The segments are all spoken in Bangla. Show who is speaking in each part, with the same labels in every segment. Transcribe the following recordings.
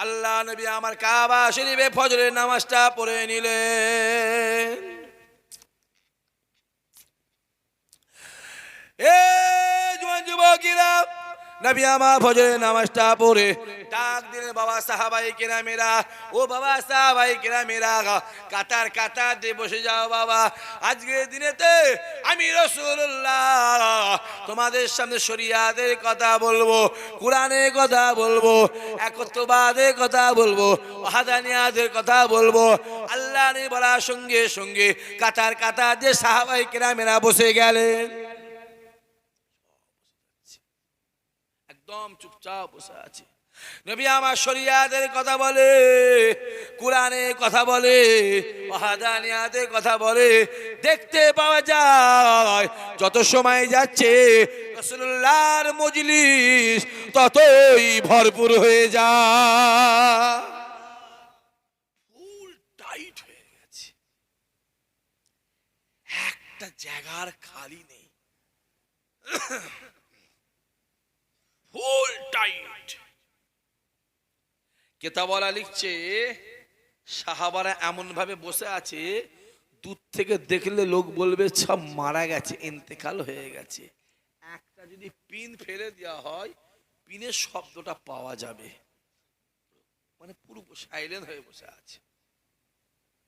Speaker 1: আল্লাহ নবী আমার কাবা শরীফে ফজরের নামাজটা পড়ে নিলেন। এ জওয়ান যুবকেরা, নবী আমার ফজরের নামাজটা পড়ে ডাক দিলেন, বাবা সাহাবাই কেরামেরা, ও বাবা সাহাবাই কেরামেরা, কাতার কাতার দিয়ে বসে যাও বাবা। আজকের দিনেতে আমি রাসূলুল্লাহ তোমাদের সামনে শরিয়াতের কথা বলবো, কোরআনের কথা বলবো, একত্ববাদের কথা বলবো, ওয়াহদানিয়াতের কথা বলবো। আল্লাহ নে বলার সঙ্গে সঙ্গে কাতার কাতার দিয়ে সাহাবাই কেরামেরা বসে গেলেন। একদম চুপচাপ বসে আছে। নবী আমার শরিয়াতের কথা বলে, কোরআনের কথা বলে, ওয়াহদানিয়াতের কথা বলে। দেখতে পাওয়া যায় যত সময় যাচ্ছে রাসূলুল্লাহর মজলিস ততই ভরপুর হয়ে যায়, ফুল টাইট হয়ে গেছে, একটা জায়গার খালি নেই, ফুল টাইট। কেতাবলা লিখছে সাহাবারা এমন ভাবে বসে আছে, দূর থেকে দেখলে লোক বলবে সব মারা গেছে, ইন্তেকাল হয়ে গেছে। একটা যদি পিন ফেলে দেওয়া হয়, পিনের শব্দটা পাওয়া যাবে। মানে পুরো সাইলেন্ট হয়ে বসে আছে,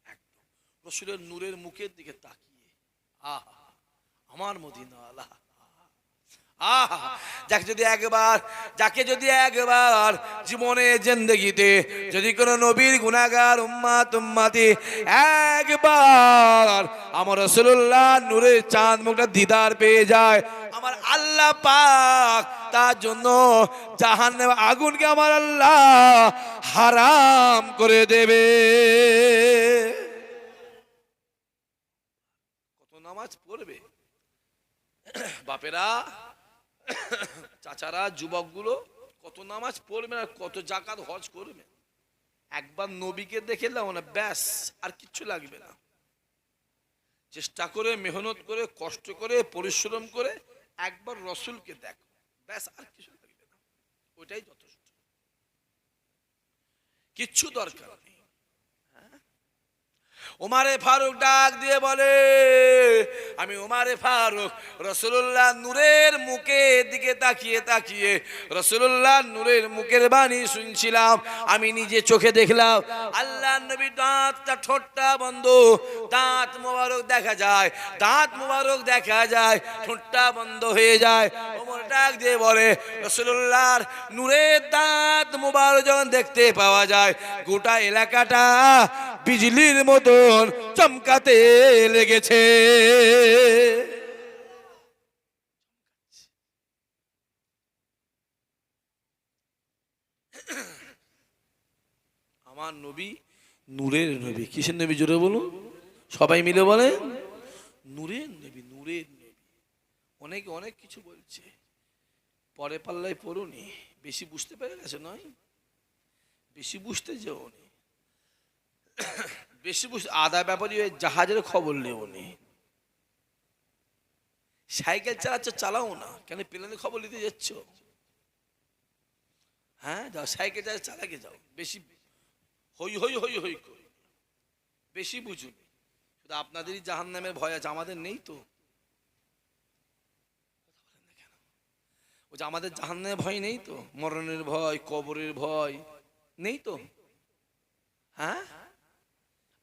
Speaker 1: একদম রাসূলের নূরের মুখের দিকে তাকিয়ে। আহা, আমার মদিনা আল্লাহ। যাকে যদি একবার জীবনে জিন্দেগিতে যদি কোনো নবীর গুনাহগার উম্মতি একবার আমার রাসূলুল্লাহ নূরের চাঁদ মুখটা দিদার পেয়ে যায়, আমার আল্লাহ পাক তার জন্য জাহান্নামের আগুনকে আমার আল্লাহ হারাম করে দেবে। কত নামাজ পড়বে বাপেরা, চাচারা, যুবকগুলো, কত নামাজ পড়বেন আর কত যাকাত হজ করবেন। একবার নবীকে দেখে নাও না, ব্যাস, আর কিচ্ছু লাগবে না। চেষ্টা করে, মেহনত করে, কষ্ট করে, পরিশ্রম করে একবার রসুলকে দেখো, ব্যাস, আর কিছু লাগবে না, ওইটাই যথেষ্ট, কিচ্ছু দরকার নেই। ওমারে ফারুক ডাক দিয়ে বলে, আমি ওমারে ফারুক রাসূলুল্লাহ নূরের মুখের দিকে তাকিয়ে তাকিয়ে রাসূলুল্লাহ নূরের মুখের বাণী শুনছিলাম। আমি নিজে চোখে দেখলাম আল্লাহ নবী দাঁতটা, ঠোঁটটা বন্ধ, দাঁত মোবারক দেখা যায়, দাঁত মোবারক দেখা যায়, ঠোঁটটা বন্ধ হয়ে যায়। ওমর ডাক দিয়ে বলে, রাসূলুল্লাহর নূরের দাঁত মোবারক যখন দেখতে পাওয়া যায়, গোটা এলাকাটা বিজলির মতন চমকাতে লেগেছে। আমার নবী নূরের নবী। কিসের নবী? জোরে বলুন, সবাই মিলে বলে, নূরের নবী, নূরের নবী। অনেকে অনেক কিছু বলছে, পরে পাল্লায় পড়ুনি, বেশি বুঝতে পেরে গেছে, নয় বেশি বুঝতে যাওনি, বেশি বুঝতে আদা ব্যাপারী জাহাজের খবর নেওনি। সাইকেল চালাচ্ছ, চালাও না, কেন প্লেনের খবর নিতে যাচ্ছ? হ্যাঁ, যাও সাইকেল চালাকে যাও, বেশি হই হই হই হই করি, বেশি বুঝুন। শুধু আপনাদেরই জাহান্নামের ভয় আছে, আমাদের নেই তো। ও যে আমাদের জাহান্নামের ভয় নেই তো, মরণের ভয়, কবরের ভয় নেই তো। হ্যাঁ,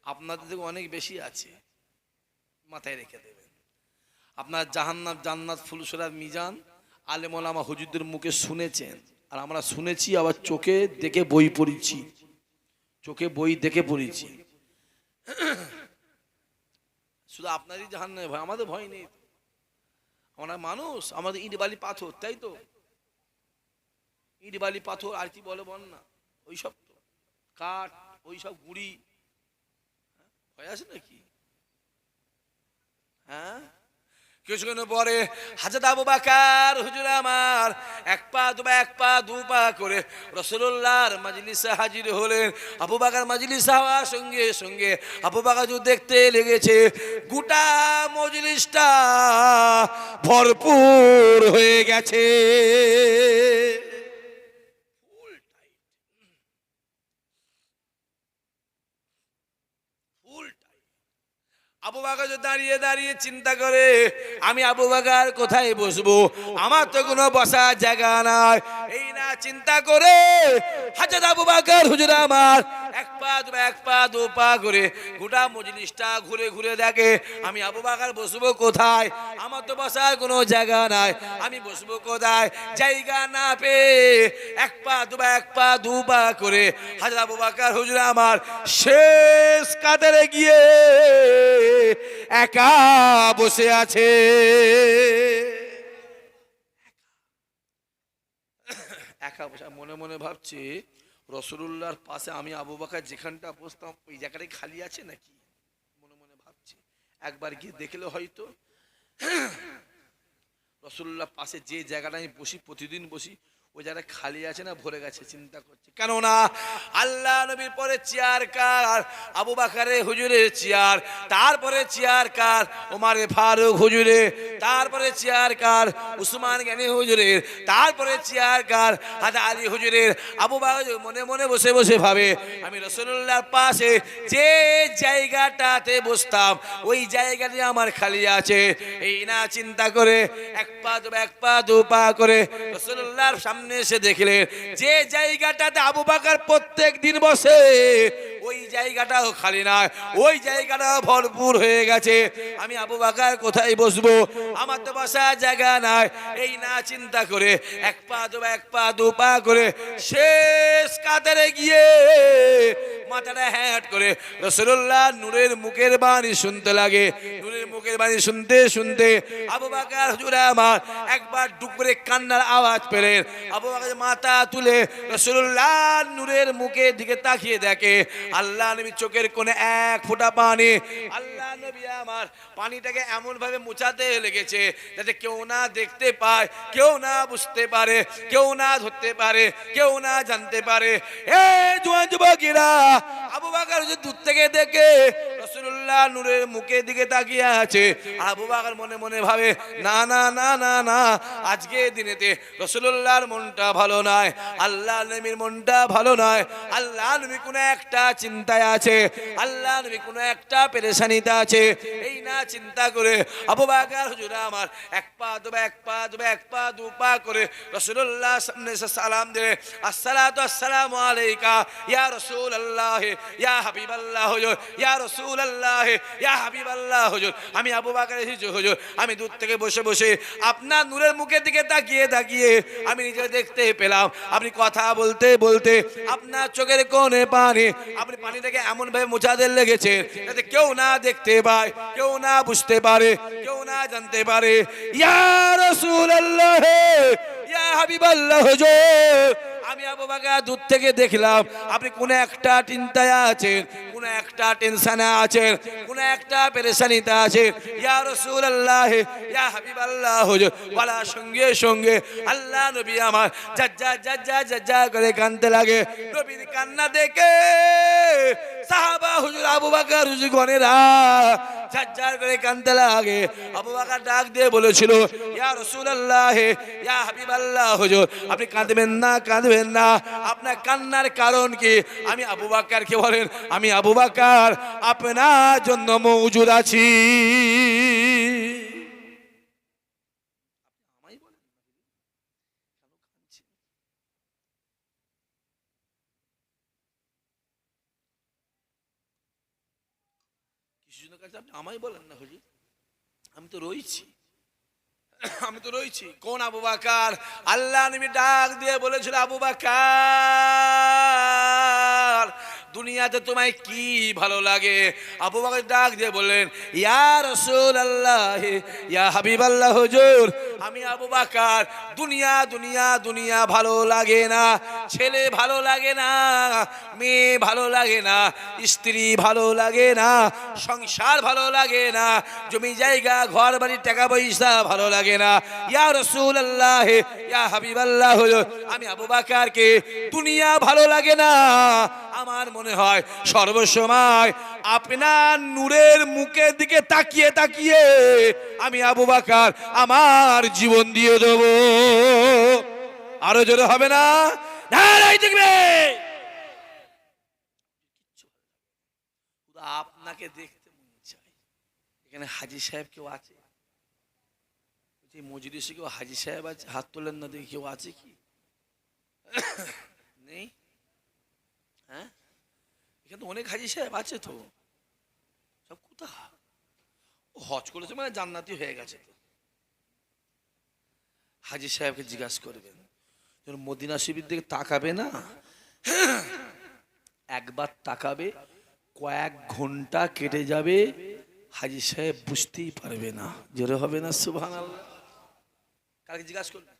Speaker 1: আপনাদের থেকে অনেক বেশি আছে, মাথায় রেখে দেবেন। আপনার জাহান্নাম, জান্নাত, ফুলসরাত, মিজান আলেম ওলামা হুজুরদের মুখে শুনেছেন, আর আমরা শুনেছি, আবার চোখে দেখে বই পড়েছি, চোখে বই দেখে পড়েছি। শুধু আপনারই জাহান্নামের ভয়, আমাদের ভয় নেই। আমরা মানুষ, আমাদের ইট বালি পাথর, তাই তো? ইট বালি পাথর আর কি বলে বল না, ওইসব তো কাঠ, ওইসব গুঁড়ি, ভয় আছে নাকি? হ্যাঁ, কিছুক্ষণ পরে হযরত আবু বকর হুজুর আমার এক পা দু পা করে রাসূলুল্লাহর মজলিসে হাজির হলেন। আবু বকর মজলিস হওয়ার সঙ্গে সঙ্গে আবু বকর যে দেখতে লেগেছে গোটা মজলিসটা ভরপুর হয়ে গেছে। আবু বকর দাঁড়িয়ে দাঁড়িয়ে চিন্তা করে, আমি আবু বকর কোথায় বসবো, আমার তো কোনো বসার জায়গা নাই। এই না চিন্তা করে হযরত আবু বকর হুজুর আমার এক পা দু পা করে গোটা মজলিসটা ঘুরে ঘুরে দেখে, আমি আবু বকর বসবো কোথায়, আমার তো বসার কোনো জায়গা নাই, আমি বসবো কোথায়। জায়গা না পেয়ে এক পা দু পা করে হযরত আবু বকর হুজুর আমার শেষ কাতারে গিয়ে একা বসে আছে। একা বসে মনে মনে ভাবছি, রাসূলুল্লাহর পাশে আমি আবু বকর যেখানটা বসতাম ওই জায়গাটাই খালি আছে নাকি, মনে মনে ভাবছি। একবার গিয়ে দেখলে হয়তো রাসূলুল্লাহর পাশে যে জায়গাটা আমি বসি, প্রতিদিন বসি, ওই জায়গাটা খালি আছে না ভরে গেছে, চিন্তা করছি। কেননা আল্লাহ নবীর পরে চেয়ার কার, আবু বকরের হুজুরের চেয়ার, তারপরে চেয়ার কার, ওমরে ফারুক হুজুরে, তারপরে চেয়ার কার, উসমান গনি হুজুরের, তারপরে চেয়ার কার, হযরত আলী হুজুরের। আবু বকর মনে মনে বসে বসে ভাবে, আমি রাসূলুল্লাহর পাশে যে জায়গাটাতে বসতাম ওই জায়গাটি আমার খালি আছে। এই না চিন্তা করে এক পা দু পা করে রাসূলুল্লাহর সামনে এসে দেখলেন যে জায়গাটাতে আবু বকর প্রত্যেক দিন বসে ওই জায়গাটাও খালি নয়, ওই জায়গাটাও ভরপুর হয়ে গেছে। আমি আবু বকর কোথায় বসবো, আমার তো বসার জায়গা নাই। এই না চিন্তা করে এক পা দু পা করে শেষ কাতারে গিয়ে মাথাটা হ্যাট করে রাসূলুল্লাহ নূরের মুখের বাণী শুনতে লাগে। নূরের মুখের বাণী শুনতে শুনতে আবু বকর হুজুর আমার একবার ডুব করে কান্নার আওয়াজ পেলেন। আবু বকর মাথা তুলে রাসূলুল্লাহ নূরের মুখের দিকে তাকিয়ে দেখে আল্লাহ নবী চোখের কোণে এক ফোঁটা পানি। আল্লাহ নবী আমার পানিটাকে এমন ভাবে মুছাতে লেগেছে যাতে কেউ না দেখতে পায়, কেউ না বুঝতে পারে, কেউ না ধরতে পারে, কেউ না জানতে পারে। এই জোয়ান যুবকেরা, আবু বকর দূর থেকে দেখে রাসূলুল্লাহ নূরের মুখের দিকে তাকিয়ে আছে। আবু বকর মনে মনে ভাবে, না না না না না, আজকে দিনেতে রাসূলুল্লাহর মনটা ভালো নয়, আল্লাহ নবীর মনটা ভালো নয়। আল্লাহ নবী কোনো একটা চিন্তায় আছে, আল্লাহ নবী কোনো একটা পেরেশানিতে আছে। এই না চিন্তা করে আবু বকর হুজুর আমার এক পা দু পা করে রাসূলুল্লাহর সামনে এসে সালাম দিলেন, আসসালাতু আসসালামু আলাইকা ইয়া রাসূলুল্লাহ ইয়া হাবিবাল্লাহ হুজুর, ইয়া রাসূলুল্লাহ ইয়া হাবিবাল্লাহ হুজুর। আমি আবু বকর হুজুর, আমি দূর থেকে বসে বসে আপনার নূরের মুখের দিকে তাকিয়ে তাকিয়ে আমি নিজে দেখতে পেলাম আপনি কথা বলতে বলতে আপনার চোখের কোণে পানি, আপনি পানিটাকে এমন ভাবে মুছাতে লেগেছে যাতে কেউ না দেখতে পায়, কেউ না বুঝতে পারে, কেউ না জানতে পারে। ইয়া রাসূলুল্লাহ ইয়া হাবিবাল্লাহ হুজুর, আমি আবু বকর দূর থেকে দেখলাম আপনি কোন একটা চিন্তায় আছেন, কোন একটা টেনশনে আছেন, কোন একটা পেরেশানিতে আছেন। ইয়া রাসূলুল্লাহ ইয়া হাবিবাল্লাহ হুজুর বলার সঙ্গে সঙ্গে আল্লাহ নবী আমার যা করে কাঁদতে লাগে। নবীর কান্না দেখে সাহাবা হুজুর আবু বকর হুজুর গনেরা ঝরঝর করে কাঁদতে লাগে। আবু বকর ডাক দিয়ে বলেছিল, ইয়া রাসূলুল্লাহ ইয়া হাবিবাল্লাহ হুজুর, আপনি কাঁদবেন না, কাঁদবেন না, আপনার কান্নার কারণ কি? আমি আবু বকরকে বলেন, আমি আবু বকর আপনার জন্য মওজুদ আছি। আপনি আমায় বলেন না হুজুর, আমি তো রয়েছি, আমি তো রয়েছি। কোন আবু বকর? আল্লাহ নবী ডাক দিয়ে বলেছিল, আবু বকর দুনিয়াতে তোমায় কি ভালো লাগে? আবু বকর ডাক দিয়ে বললেন, ইয়া রাসূলুল্লাহ ইয়া হাবিবাল্লাহ হুজুর, আমি আবু বকর দুনিয়া দুনিয়া দুনিয়া ভালো লাগে না, ছেলে ভালো লাগে না, মেয়ে ভালো লাগে না, স্ত্রী ভালো লাগে না, সংসার ভালো লাগে না, জমি জায়গা ঘর বাড়ি টাকা পয়সা ভালো লাগে না। ইয়া রাসূলুল্লাহ ইয়া হাবিবাল্লাহ হুজুর, আমি আবু বকরকে দুনিয়া ভালো লাগে না, আমার মনে হয় সর্বসময় আপনার নূরের মুখের দিকে তাকিয়ে তাকিয়ে আমি আবু বকর আমার জীবন দিয়ে দেব। আরো জোরে হবে না? নারাই দেখবে আপনাকে দেখতে মন চায়, এখানে হাজি সাহেব কেউ আছে? মজলিসে কেউ হাজি সাহেব আছে? হাত তোলেন না দেখি, কেউ আছে কি? নেই? হ্যাঁ, এখানে তো অনেক হাজি সাহেব আছে তো, সব কোথা? হজ করেছে মানে জান্নাতি হয়ে গেছে তো। হাজি সাহেবকে জিজ্ঞাসা করবেন, মদিনা শরীফের দিকে তাকাবে না, একবার তাকাবে, কয়েক ঘন্টা কেটে যাবে, হাজি সাহেব বুঝতেই পারবে না। জোরে হবে না সুবহানাল্লাহ? কালকে জিজ্ঞাসা করবেন,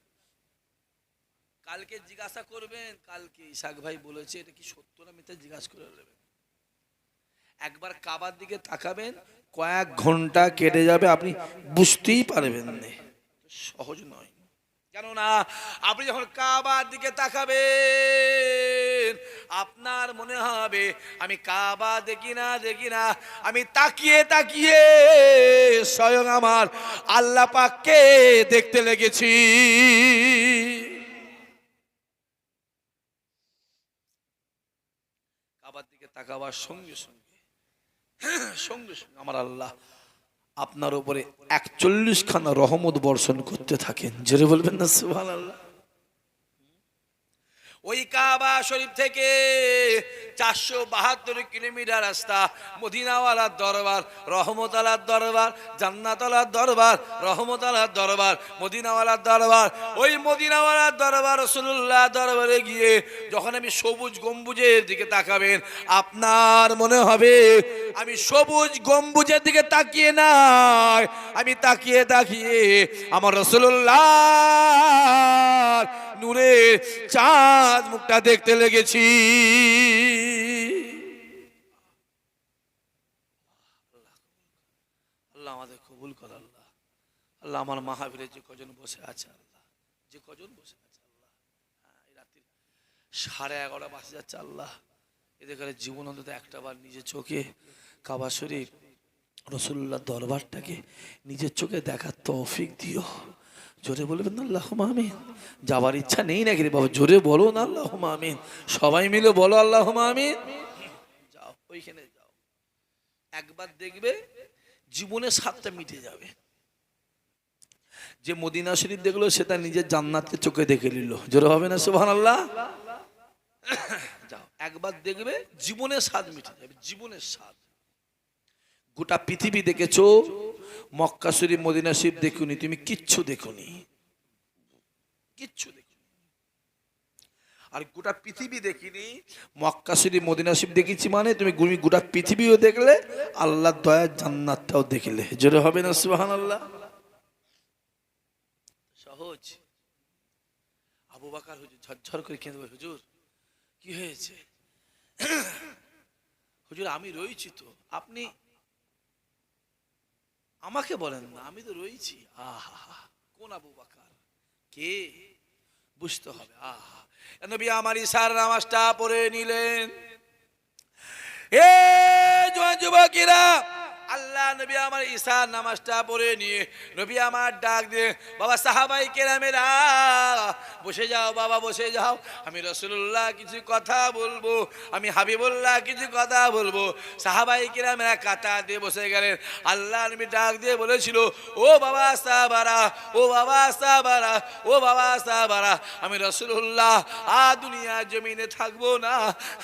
Speaker 1: কালকে জিজ্ঞাসা করবেন, কালকে ইসাক ভাই বলেছে এটা কি সত্য না মিথ্যা জিজ্ঞাসা করে নেবেন। একবার কাবার দিকে তাকাবেন, কয়েক ঘন্টা কেটে যাবে, আপনি বুঝতেই পারবেন না। সহজ নয়, কেননা আপনি যখন কাবার দিকে তাকাবেন আপনার মনে হবে আমি কাবা দেখি না আমি তাকিয়ে তাকিয়ে স্বয়ং আমার আল্লাহ পাককে দেখতে লেগেছি। কাবার দিকে তাকাবার সঙ্গে সঙ্গে আমার আল্লাহ আপনার উপরে 41 খানা রহমত বর্ষণ করতে থাকেন। জোরে বলবেন না সুবহানাল্লাহ? ওই কাবা শরীফ থেকে 472 কিলোমিটার রাস্তা, মদিনাওয়ালার দরবার, রহমতওয়ালার দরবার, জান্নাতওয়ালার দরবার, রহমতওয়ালার দরবার, মদিনাওয়ালার দরবার। ওই মদিনাওয়ালার দরবার রাসূলুল্লাহ দরবারে গিয়ে যখন আমি সবুজ গম্বুজের দিকে তাকাবেন আপনার মনে হবে আমি সবুজ গম্বুজের দিকে তাকিয়ে নাই, আমি তাকিয়ে তাকিয়ে আমার রাসূলুল্লাহ নূরে চাঁদ মুখটা দেখতে লেগেছি। আল্লাহ আমাদের কবুল কর। আল্লাহ আল্লাহ আমার মাহফিলে যে কজন বসে আছে, আল্লাহ যে কজন বসে আছে, আল্লাহ এই রাত্রি 11:30 বাজে যাচ্ছে, আল্লাহ এদের জীবন অন্তত একটা বার নিজের চোখে কাবা শরীফ রাসূলুল্লাহ দরবারটাকে নিজের চোখে দেখার তৌফিক দিও। জোরে বলবেন না আল্লাহুম্মা আমিন? যাবার ইচ্ছা নেই নাকি রে বাবা? জোরে বলো না আল্লাহুম্মা আমিন? সবাই মিলে বলো আল্লাহুম্মা আমিন। যাও ওইখানে যাও, একবার দেখবে জীবনের স্বাদটা মিটে যাবে। যে মদিনা শরীফ দেখলো সে তার নিজের জান্নাতকে চোখে দেখে নিল। জোরে হবে না সুবহানাল্লাহ? যাও একবার দেখবে জীবনের স্বাদ মিটে যাবে, জীবনের স্বাদ। গোটা পৃথিবী দেখেছো, মক্কা শরীফ মদিনা শরীফ দেখুনি, তুমি কিচ্ছু দেখুনি, কিচ্ছু দেখুনি। আর গোটা পৃথিবী দেখিনি, মক্কা শরীফ মদিনা শরীফ দেখেছি মানে তুমি গোটা পৃথিবীও দেখলে, আল্লাহর দয়ার জান্নাতটাও দেখলে। জোরে হবে না সুবহানাল্লাহ? সহজ। আবু বকর হুজুর ঝরঝর করে কেঁদে বলে, হুজুর কি হয়েছে? হুজুর আমি রয়েছি তো, আপনি আমাকে বলেন না, আমি তো রয়েছি। আহা, কোন আবু বকর? কে? বুঝতে হবে। আহা, নবী আমার ইশার নামাজটা পড়ে নিলেন। এ যুবকেরা, আল্লাহ নবী আমার ঈশার নামাজটা পড়ে নিয়ে নবী আমার ডাক দিয়ে, বাবা সাহাবাই কেরামেরা বসে যাও, বাবা বসে যাও, আমি রাসূলুল্লাহ কিছু কথা বলবো, আমি হাবিবুল্লাহ কিছু কথা বলবো। সাহাবাই কেরামেরা কাতা দিয়ে বসে গেলেন। আল্লাহ নবী ডাক দিয়ে বলেছিল, ও বাবা সাহাবারা, ও বাবা সাহাবারা, ও বাবা সাহাবারা, আমি রাসূলুল্লাহ দুনিয়া জমিনে থাকবো না,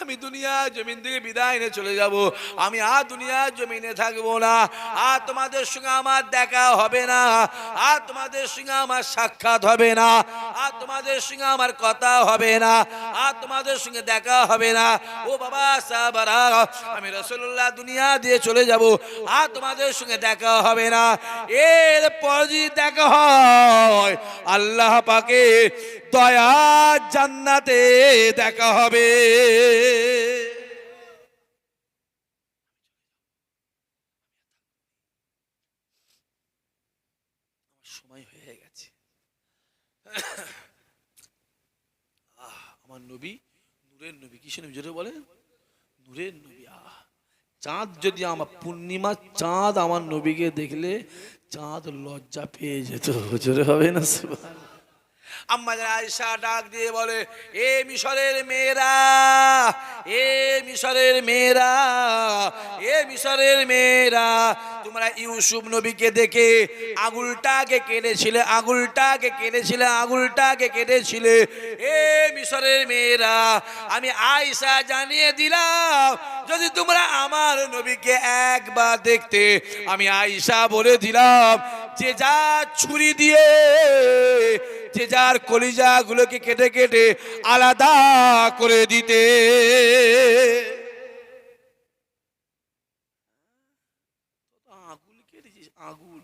Speaker 1: আমি দুনিয়া জমিন থেকে বিদায় নিয়ে চলে যাব, আমি দুনিয়া জমিনে থাকবো না, আর তোমাদের সঙ্গে আমার দেখা হবে না, আর তোমাদের সঙ্গে আমার সাক্ষাৎ হবে না, আর তোমাদের সঙ্গে আমার কথা হবে না, আর তোমাদের সঙ্গে দেখা হবে না। ও বাবা সাহাবারা, আমি রাসূলুল্লাহ দুনিয়া দিয়ে চলে যাব, আর তোমাদের সঙ্গে দেখা হবে না। এরপর যদি দেখা হয় আল্লাহ পাকে দয়া জান্নাতে দেখা হবে। সময় হয়ে গেছে। আমার নবী নূরের নবী, কিসের নবী জোরে বলেন? নূরের নবী। চাঁদ যদি আমার পূর্ণিমা চাঁদ আমার নবীকে দেখলে চাঁদ লজ্জা পেয়ে যেত। জোরে হবে না সুবহানাল্লাহ? আম্মা আয়েশা ডাক দিয়ে বলে, এ মিশরের মেয়েরা, এ মিশরের মেয়েরা, এ মিশরের মেয়েরা, তোমরা ইউসুফ নবীকে দেখে আঙুলটাকে কেটেছিলে, আঙুলটাকে কেটেছিলে, আঙুলটাকে কেটেছিলে। এ মিশরের মেয়েরা, আমি আয়েশা জানিয়ে দিলাম, যদি তোমরা আমার নবীকে একবার দেখতে, আমি আয়েশা বলে দিলাম, যে যা ছুরি দিয়ে যে যার কলিজা গুলোকে কেটে কেটে আলাদা করে দিতে। আগুল কেটেছিস, আগুল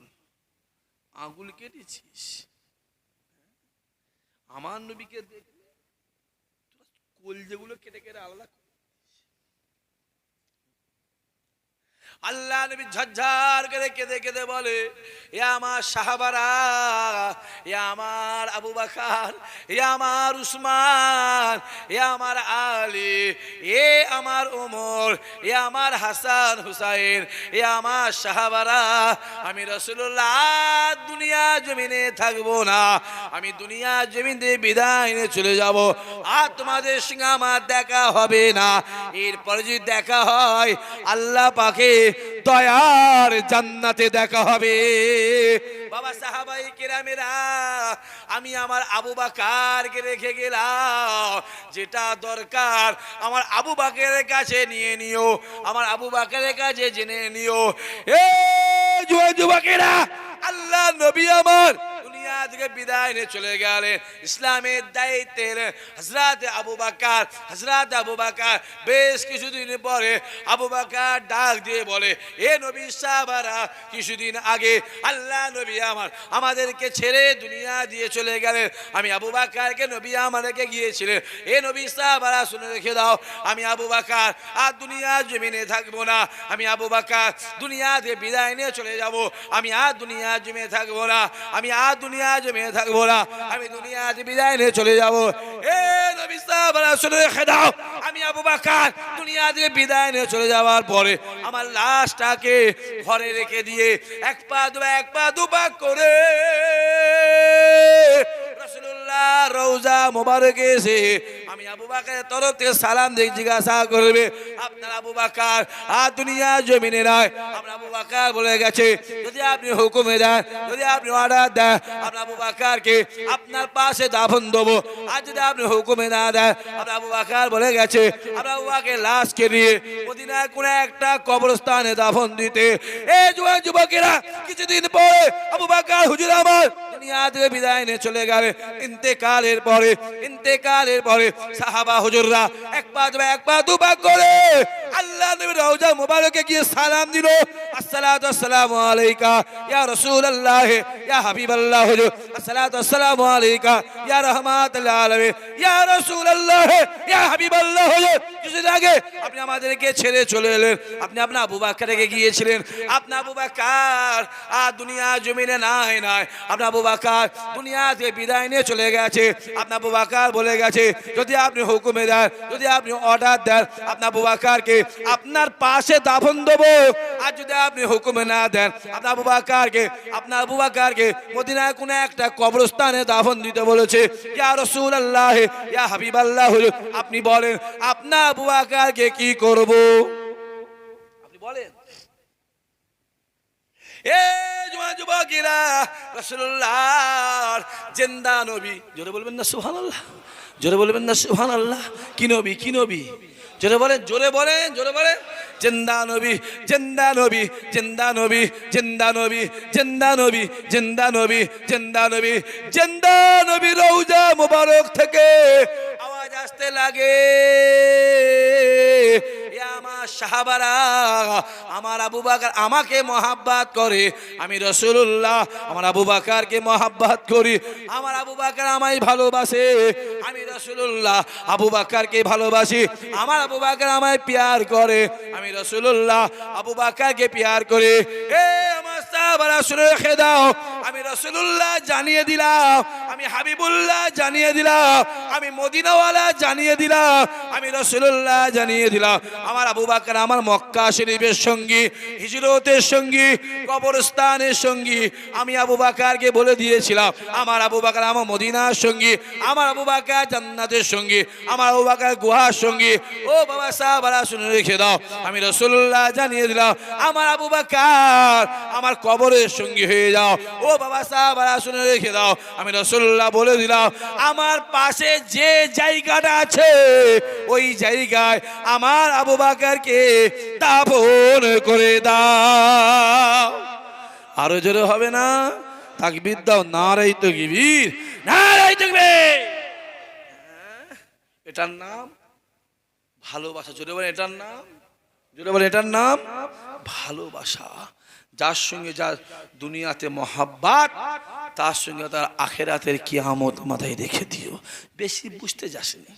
Speaker 1: আগুল কেটেছিস, আমার নবীকে দেখলে কলিজাগুলো কেটে কেটে আলাদা। আল্লাহ নবী ঝরঝর করে কেঁদে কেঁদে বলে, এ আমার সাহাবারা, এ আমার আবু বকর, এ আমার উসমান, এ আমার আলী, এ আমার ওমর, এ আমার হাসান হুসাইন, এ আমার সাহাবারা, আমি রাসূলুল্লাহ দুনিয়া জমিনে থাকবো না, আমি দুনিয়া জমিনে বিদায় নিয়ে চলে যাব, আর তোমাদের সঙ্গে আমার দেখা হবে না। এরপরে যদি দেখা হয়, আল্লাহ পাকে দয়ার জান্নাতে দেখা হবে। বাবা সাহাবায়ে কেরামেরা, আমি আমার আবু বকরকে রেখে গেলাম, যেটা দরকার আমার আবু বকরের কাছে নিয়ে নিও, আমার আবু বকরের কাছে জেনে নিও। এ যুবকেরা, আল্লাহ নবী আমার দুনিয়া থেকে বিদায় নিয়ে চলে গেলেন, ইসলামের দায়িত্বের হযরত আবু বকর, হযরত আবু বকর বেশ কিছুদিন পরে আবু বকর ডাক দিয়ে বলে, এ নবী সাহাবারা, কিছুদিন আগে আল্লাহ নবী আমার আমাদেরকে ছেড়ে দুনিয়া দিয়ে চলে গেলেন, আমি আবু বকরকে নবী আমাদেরকে গিয়েছিলেন, এ নবী সাহাবারা শুনে রেখে দাও, আমি আবু বকর আর দুনিয়া জমিনে থাকবো না, আমি আবু বকর দুনিয়া থেকে বিদায় নিয়ে চলে যাব, আমি আর দুনিয়া জমিনে থাকবো না, আমি আর দুনিয়া জমিনে থাকবো না, আমি দুনিয়া থেকে বিদায় নিয়ে চলে যাব। এ নবী সাহাবারা শুনে রেখে দাও, আমি আবু বকর দুনিয়া থেকে বিদায় নিয়ে চলে যাওয়ার পরে আমার লাশটাকে ঘরে রেখে দিয়ে এক পা দুপা করে রাসূলুল্লাহ রওজা মোবারকে এসে আমি আবু বকরের তরফ থেকে সালাম দিয়ে জিজ্ঞাসা করবে, আপনার আবু বকর আর দুনিয়া জমিনে নয়, আমরা আবু বকর বলে গেছে, যদি আপনি হুকুমে দেন, যদি আপনি অর্ডার দেন, আমরা আবু বকরকে আপনার পাশে দাফন দেবো, আর যদি আপনি হুকুমে না দেন, আমরা আবু বকর বলে গেছে, আমরা আবু বকরের লাশকে নিয়ে মদিনার কোন একটা কবরস্থানে দাফন দিতে। এই যুবকেরা, কিছুদিন পরে আবু বকর হুজুর আমার দুনিয়া থেকে বিদায় নিয়ে চলে গেলে, ইন্তেকালের পরে সাহাবা হুজুররা এক পা দুপা করে আল্লাহ নবীর রওজা মোবারকে গিয়ে সালাম দিল, আসসালাতু আসসালামু আলাইকা ইয়া রাসূলুল্লাহ ইয়া হাবিবাল্লাহ, আসসালাতু আসসালামু আলাইকা ইয়া রাহমাতুল আলামিন ইয়া রাসূলুল্লাহ ইয়া হাবিবাল্লাহ। কিছুদিন আগে আপনি আমাদেরকে ছেড়ে চলে এলেন, আপনি আপনার আবু বকরকে গিয়েছিলেন, আপনার আবু বকর আর দুনিয়া জমিনে নাই, আপনার আবু বকর দুনিয়া থেকে বিদায় নিয়ে চলে গেছে, আপনার আবু বকর বলে গেছে, যদি আপনি হুকুমে দেন, যদি আপনি অর্ডার দেন, আপনার আবু বকরকে আপনার পাশে দাফন দেবো, আর যদি আপনি হুকুমে না দেন, আপনার আবু বকরকে মদিনায় কোন একটা কবরস্থানে দাফন দিতে বলেছে। ইয়া রাসূলুল্লাহ ইয়া হাবিবাল্লাহ, আপনি বলেন আপনার আবু বকরকে কি করব, আপনি বলেন। এ যুবকেরা, রাসূলুল্লাহর জিন্দা নবী, জোরে বলবেন না সুবহানাল্লাহ, জোরে বলবেন না সুবহানাল্লাহ। কি নবী, কি নবী, জোরে বলেন, জোরে বলেন, জোরে বলেন। জিন্দা নবী, জিন্দা নবী, জিন্দা নবী, জিন্দা নবী, জিন্দা নবী, জিন্দা নবী, জিন্দা নবী, জিন্দা নবী রওজা মোবারক থেকে আওয়াজ আসতে লাগে, আমার সাহাবারা, আমার আবু বকর আমাকে মহাব্বত করে, আমি রাসূলুল্লাহ আমার আবু বকরকে মহাব্বত করি, আমার আবু বকর আমায় ভালোবাসে, আমি রাসূলুল্লাহ আবু বকরকে ভালোবাসি, আমার আবু বকর আমায় প্যার করে, আমি রাসূলুল্লাহ আবু বকরকে প্যার করে। এ আমার সাহাবারা শুনে রেখে দাও, আমি রাসূলুল্লাহ জানিয়ে দিলাম, আমি আমি হাবিবুল্লাহ জানিয়ে দিলাম, আমি মদিনাওয়ালা জানিয়ে দিলাম, আমি রাসূলুল্লাহ জানিয়ে দিলাম। আমার আবু বকর আমার মক্কা শরীফের সঙ্গী, হিজরতের সঙ্গী, কবরস্থানের সঙ্গী। আমি আবু বকরকে বলে দিয়েছিলাম আমার আবু বকর আমার মদিনার সঙ্গী, আমার আবু বকর জান্নাতের সঙ্গী, আমার আবু বকর গুহার সঙ্গী। ও বাবা সাহাবারা শুনে রেখে দাও, আমি রাসূলুল্লাহ জানিয়ে দিলাম আমার আবু বকর আমার কবরের সঙ্গী হয়ে যাও। ও বাবা সাহাবারা শুনে রেখে দাও, আমি রাসূলুল্লাহ বলে দিলাম আমার পাশে যে জায়গাটা আছে ওই জায়গায় আমার আবু বকরকে দাফন করে দাও। আরো জোরে হবে না? তাকবীর দাও, নারায়ে তাকবীর, নারায়ে তাকবীর। এটার নাম ভালোবাসা। জোরে বলেন এটার নাম, জোরে বলেন এটার নাম ভালোবাসা। যার সঙ্গে যার দুনিয়াতে মহাব্বত, তার সঙ্গে তার আখেরাতের কিয়ামত মাথায় রেখে দিও। বেশি বুঝতে যাসনি,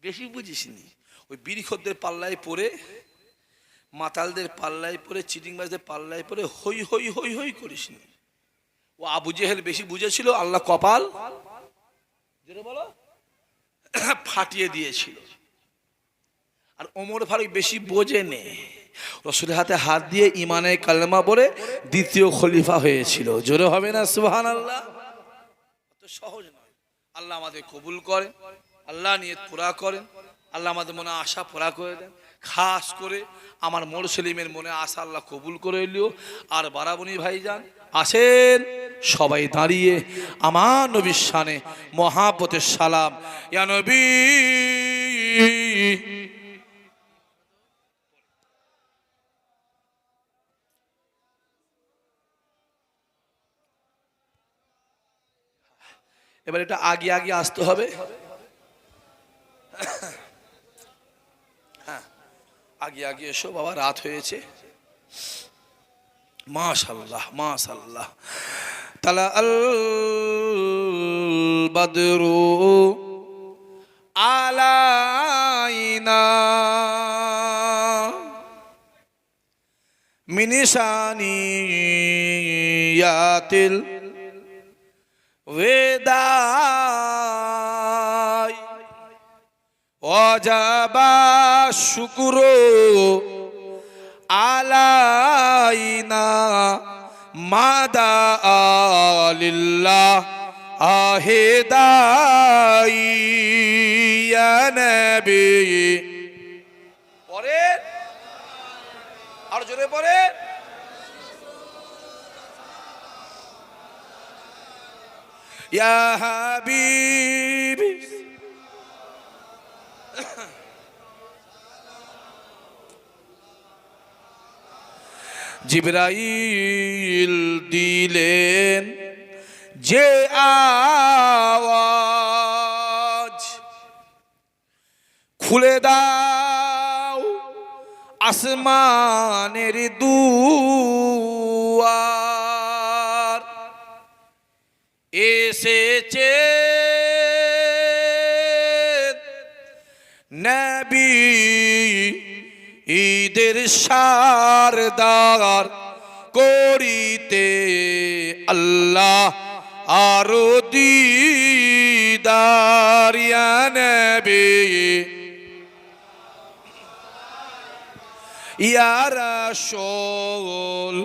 Speaker 1: বেশি বুঝিসনি। ওই বিড়িখোরদের পাল্লায় পড়ে, মাতালদের পাল্লায় পড়ে, চিটিংবাজদের পাল্লায় পড়ে হই হই হই হই করিসনি। ও আবু জেহেল বেশি বুঝেছিল, আল্লাহ কপাল বলো ফাটিয়ে দিয়েছিল। আর ওমর ফারুক বেশি বোঝে নে, রাসূলের হাতে হাত দিয়ে ইমানে কালেমা পড়ে দ্বিতীয় খলিফা হয়েছিল। জোরে হবে না সুবহানাল্লাহ? অত সহজ নয়। আল্লাহ আমাদের কবুল করেন, আল্লাহ নিয়ত পুরা করেন, আল্লাহ আমাদের মনে আশা পুরা করে দেন। খাস করে আমার মোর সেলিমের মনে আশা আল্লাহ কবুল করে এলিও। আর বারাবণী ভাইজান আসেন, সবাই দাঁড়িয়ে আমার নবীর শানে মহাব্বতের সালাম। ইয়া নবী, এবার এটা আগে আগে আসতে হবে। হ্যাঁ, আগে আগে এসো বাবা, রাত হয়েছে। মাশাআল্লাহ মাশাআল্লাহ। তালা আল বদরু আলাইনা মিন শানিয়াতিল ওয়েদাই ওয়াজাবা শুকরু আলাইনা মাদা আলিল্লাহ আহেদাই ইয়া নবী। পরে আর জোরে পরে ইয়া হাবিবি। জিবরাইল দিলেন যে আওয়াজ, খুলে দাও আসমানের দুয়ার। এসেছে নবী ঈদের সারদার করিতে আল্লাহ আরো দিদার। ইয়া নবী ইয়া রাসূল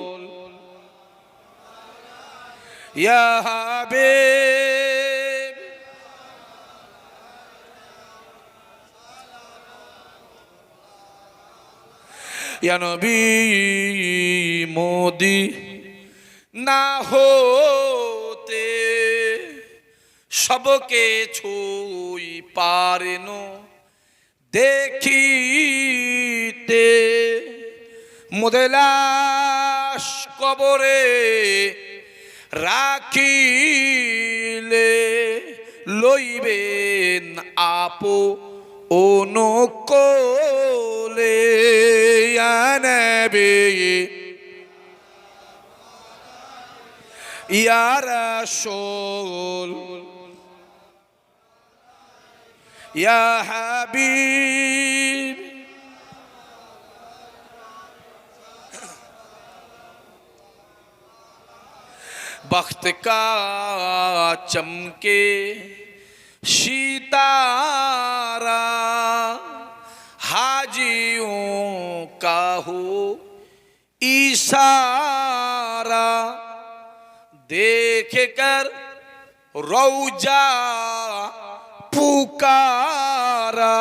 Speaker 1: ইয়া হাবিব। ইয়া নবী মোদি না হতে সবকে ছুই পারেন দেখিতে। মোদেলাস কবরে রাখিলে লইবেন আপো অনুকোলে। ইয়া নবী ইয়া রাসূল ইয়া হাবিব। बख्त का चमके सितारा हाजियों का हो इशारा देख कर रौजा पुकारा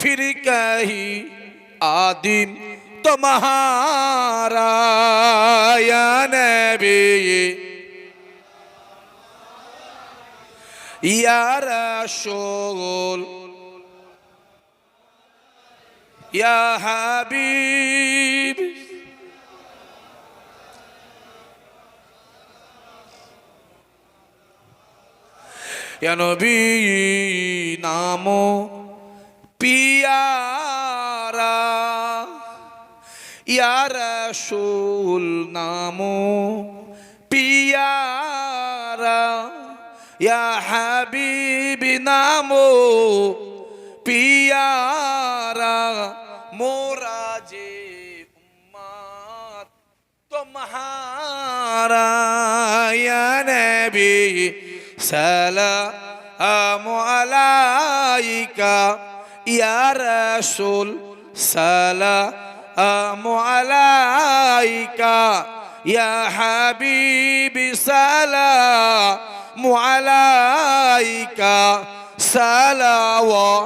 Speaker 1: फिर कही आदिम तुम्हारा या नबी या रसूल या हबीब या नबी नामो पियारा या रसूल नामो पियारा या हबीब नामो पियारा मोरा जे उम्मत तुम्हारा या नबी सलाम अलैका या रसूल सलाम अलैका या हबीब सलाम अलैका सलावतुल्लाह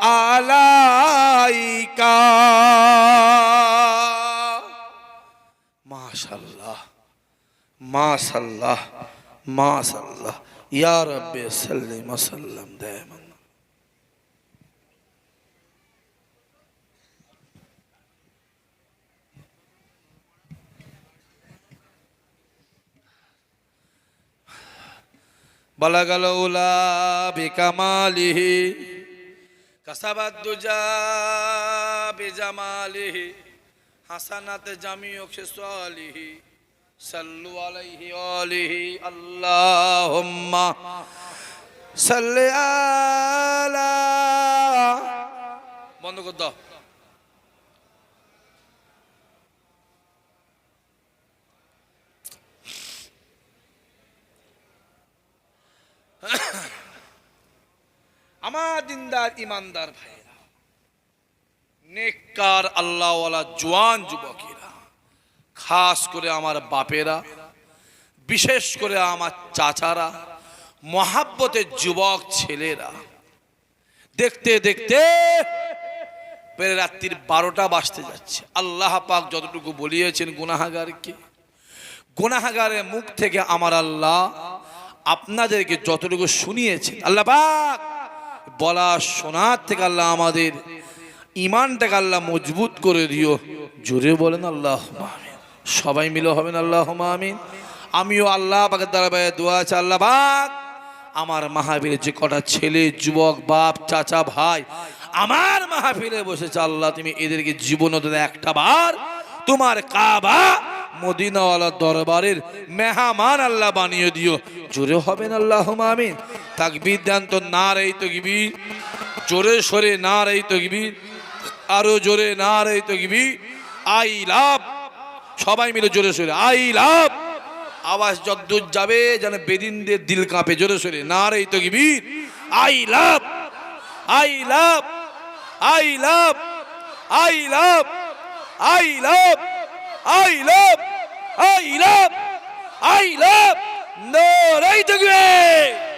Speaker 1: अलैका माशाअल्लाह माशाअल्लाह माशाअल्लाह या रब्बे सल्लि व सल्लम दाइमन बलगल उला बिकमालिही कसबत दुजा बिजमालिही हसनत जमीउ खिसालिही सल्लु अलैहि आलिहि अल्लाहुम्मा सल्लि अला बंद कर दाও আমার দিনদার ইমানদার ভাইরা নেককার আল্লাহওয়ালা জওয়ান যুবকেরা খাস করে আমার বাপেরা বিশেষ করে আমার চাচারা মহাব্বতের যুবক ছেলেরা দেখতে দেখতে প্রায় রাত্রির 12টা বাজতে যাচ্ছে আল্লাহ পাক যতটুকু বলিয়েছেন গুনাহগারের মুখ থেকে আমার আল্লাহ আপনাদেরকে যতটুকু শুনিয়েছেন আল্লাহ পাক বলা শোনার থেকে আল্লাহ আমাদের ঈমানটাকে আল্লাহ মজবুত করে দিও জোরে বলেন আল্লাহুম্মা আমিন সবাই মিলে হবেন আল্লাহুম্মা আমিন আমিও আল্লাহ পাকের দরবারে দোয়া চাই আল্লাহ পাক আমার মাহফিলে যে কটা ছেলে যুবক বাপ চাচা ভাই আমার মাহফিলে বসেছে আল্লাহ তুমি এদেরকে জীবনে একটা বার তোমার কাবা মদিনাওয়ালা দরবারের মেহমান আল্লাহ বানিয়ে দিও জোরে হবেন আল্লাহুম্মা আমিন তাকবীর দেন তো নারে তাকবীর জোরে সরে নারে তাকবীর আরো জোরে নারে তাকবীর আই লাভ সবাই মিলে জোরে সরে আই লাভ আওয়াজ যদ্দূর যাবে যেন বেদিনদের দিল কাঁপে জোরে সরে নারে তাকবীর I love I love I love I love I love I love I love I love নারে তাকবীর